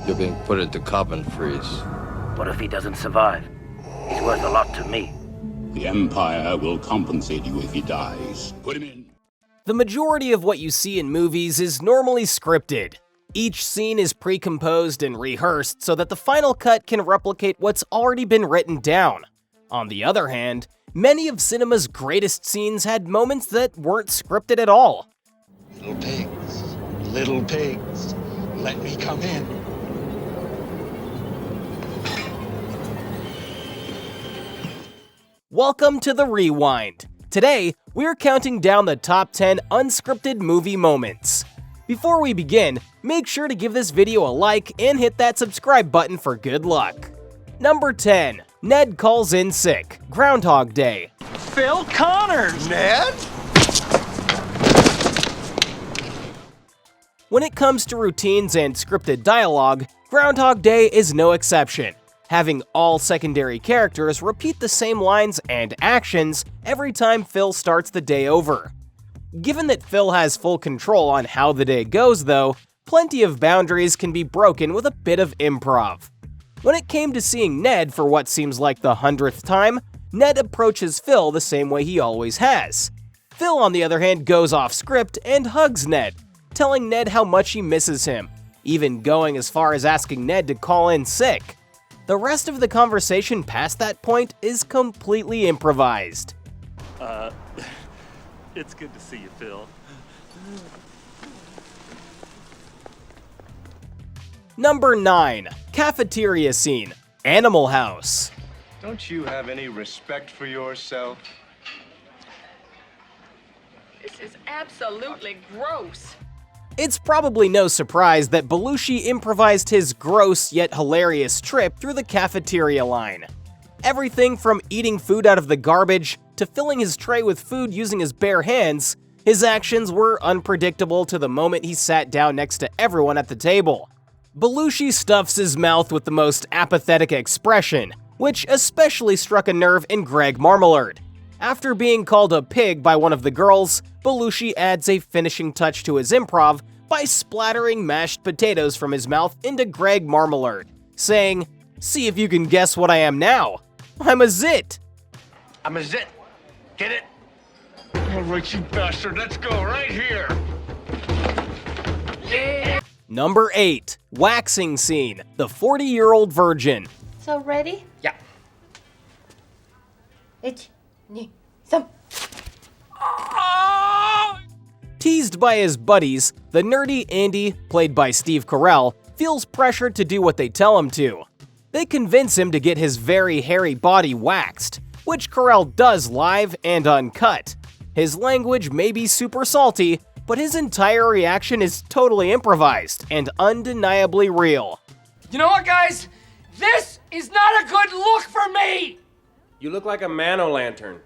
You're being put into carbon freeze. What if he doesn't survive? He's worth a lot to me. The Empire will compensate you if he dies. Put him in. The majority of what you see in movies is normally scripted. Each scene is precomposed and rehearsed so that the final cut can replicate what's already been written down. On the other hand, many of cinema's greatest scenes had moments that weren't scripted at all. Little pigs, let me come in. Welcome to The Rewind. Today, we're counting down the top 10 unscripted movie moments. Before we begin, make sure to give this video a like and hit that subscribe button for good luck. Number 10. Ned Calls in Sick, Groundhog Day. Phil Connors! Ned? When it comes to routines and scripted dialogue, Groundhog Day is no exception, having all secondary characters repeat the same lines and actions every time Phil starts the day over. Given that Phil has full control on how the day goes though, plenty of boundaries can be broken with a bit of improv. When it came to seeing Ned for what seems like the 100th time, Ned approaches Phil the same way he always has. Phil, on the other hand, goes off script and hugs Ned, telling Ned how much he misses him, even going as far as asking Ned to call in sick. The rest of the conversation past that point is completely improvised. It's good to see you, Phil. Number 9. Cafeteria Scene, Animal House. Don't you have any respect for yourself? This is absolutely gross. It's probably no surprise that Belushi improvised his gross yet hilarious trip through the cafeteria line. Everything from eating food out of the garbage to filling his tray with food using his bare hands, his actions were unpredictable to the moment he sat down next to everyone at the table. Belushi stuffs his mouth with the most apathetic expression, which especially struck a nerve in Greg Marmalade. After being called a pig by one of the girls, Belushi adds a finishing touch to his improv by splattering mashed potatoes from his mouth into Greg Marmalade, saying, "See if you can guess what I am now. I'm a zit." I'm a zit. Get it? All right, you bastard. Let's go right here. Number 8. Waxing Scene, The 40-Year-Old Virgin. So ready? Yeah. 1, 2, 3. Teased by his buddies, the nerdy Andy, played by Steve Carell, feels pressured to do what they tell him to. They convince him to get his very hairy body waxed, which Carell does live and uncut. His language may be super salty, but his entire reaction is totally improvised and undeniably real. You know what, guys? This is not a good look for me! You look like a man-o'-lantern.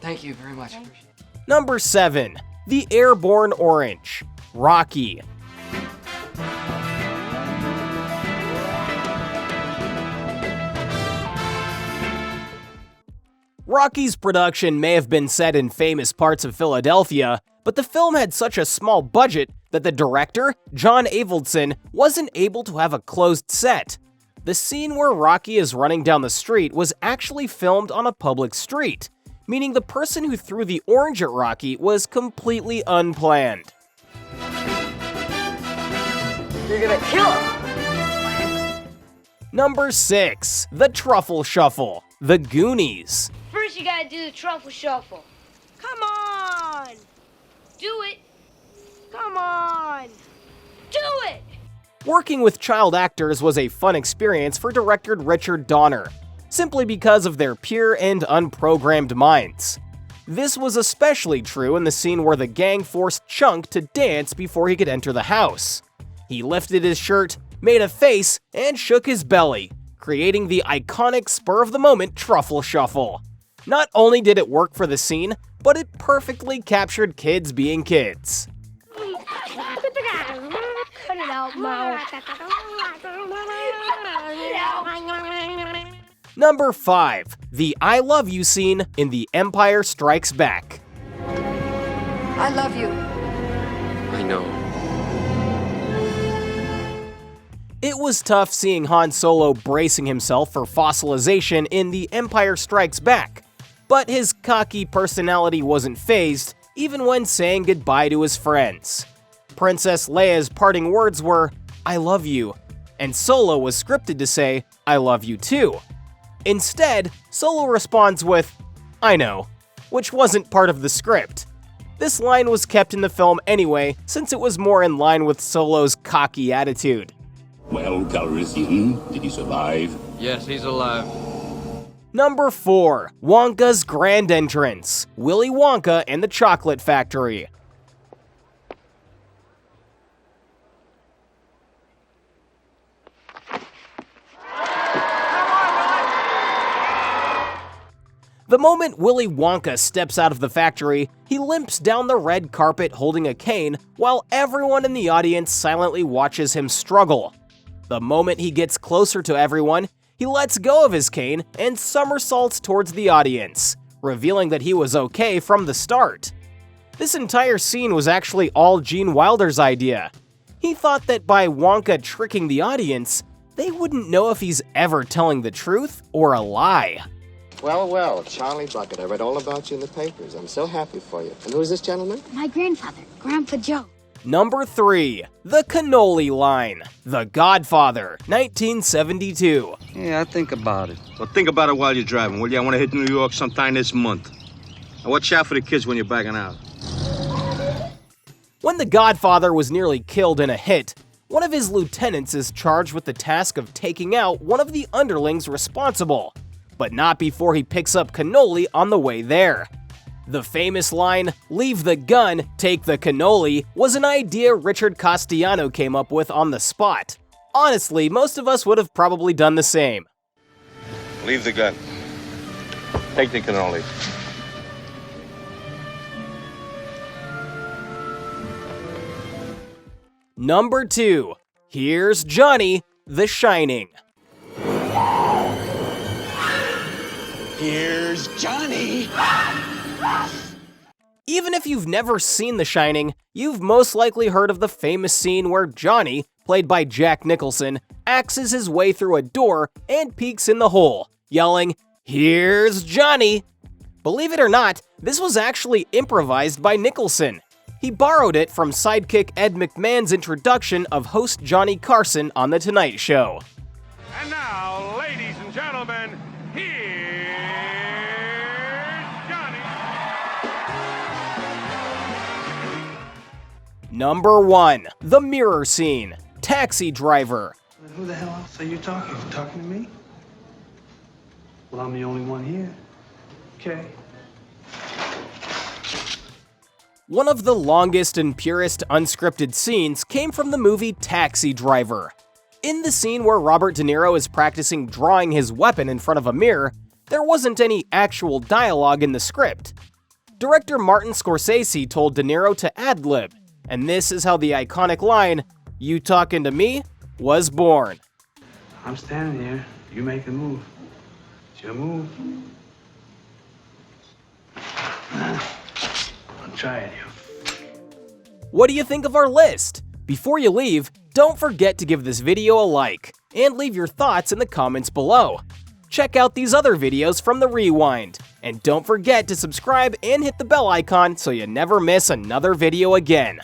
Thank you very much. Number 7. The Airborne Orange, Rocky. Rocky's production may have been set in famous parts of Philadelphia, but the film had such a small budget that the director, John Avildsen, wasn't able to have a closed set. The scene where Rocky is running down the street was actually filmed on a public street, meaning the person who threw the orange at Rocky was completely unplanned. You're gonna kill him! Number 6. The Truffle Shuffle, The Goonies. First you gotta do the Truffle Shuffle. Come on! Do it! Come on! Do it! Working with child actors was a fun experience for director Richard Donner, simply because of their pure and unprogrammed minds. This was especially true in the scene where the gang forced Chunk to dance before he could enter the house. He lifted his shirt, made a face, and shook his belly, creating the iconic spur-of-the-moment Truffle Shuffle. Not only did it work for the scene, but it perfectly captured kids being kids. Cut it out, Mom. Number 5. The I Love You scene in The Empire Strikes Back. I love you. I know. It was tough seeing Han Solo bracing himself for fossilization in The Empire Strikes Back, but his cocky personality wasn't fazed, even when saying goodbye to his friends. Princess Leia's parting words were, "I love you," and Solo was scripted to say, "I love you too." Instead, Solo responds with, "I know," which wasn't part of the script. This line was kept in the film anyway, since it was more in line with Solo's cocky attitude. Well, Calrissian, did he survive? Yes, he's alive. Number 4. Wonka's Grand Entrance, Willy Wonka and the Chocolate Factory. The moment Willy Wonka steps out of the factory, he limps down the red carpet holding a cane while everyone in the audience silently watches him struggle. The moment he gets closer to everyone, he lets go of his cane and somersaults towards the audience, revealing that he was okay from the start. This entire scene was actually all Gene Wilder's idea. He thought that by Wonka tricking the audience, they wouldn't know if he's ever telling the truth or a lie. Well, well, Charlie Bucket, I read all about you in the papers. I'm so happy for you. And who is this gentleman? My grandfather, Grandpa Joe. Number 3. The Cannoli Line, The Godfather, 1972. Yeah, I think about it. Well, think about it while you're driving, will you? I want to hit New York sometime this month. Now watch out for the kids when you're backing out. When The Godfather was nearly killed in a hit, one of his lieutenants is charged with the task of taking out one of the underlings responsible, but not before he picks up cannoli on the way there. The famous line, "Leave the gun, take the cannoli," was an idea Richard Castellano came up with on the spot. Honestly, most of us would have probably done the same. Leave the gun. Take the cannoli. Number 2. Here's Johnny, The Shining. Here's Johnny! Even if you've never seen The Shining, you've most likely heard of the famous scene where Johnny, played by Jack Nicholson, axes his way through a door and peeks in the hole, yelling, "Here's Johnny!" Believe it or not, this was actually improvised by Nicholson. He borrowed it from sidekick Ed McMahon's introduction of host Johnny Carson on The Tonight Show. And now, ladies and gentlemen, here's Johnny. Number 1. The Mirror Scene, Taxi Driver. Who the hell else are you talking to? Talking to me? Well, I'm the only one here. Okay. One of the longest and purest unscripted scenes came from the movie Taxi Driver. In the scene where Robert De Niro is practicing drawing his weapon in front of a mirror, there wasn't any actual dialogue in the script. Director Martin Scorsese told De Niro to ad-lib, and this is how the iconic line, "You talking to me?" was born. I'm standing here. You make the move. It's your move. Try it, you. What do you think of our list? Before you leave, don't forget to give this video a like, and leave your thoughts in the comments below. Check out these other videos from The Rewind, and don't forget to subscribe and hit the bell icon so you never miss another video again.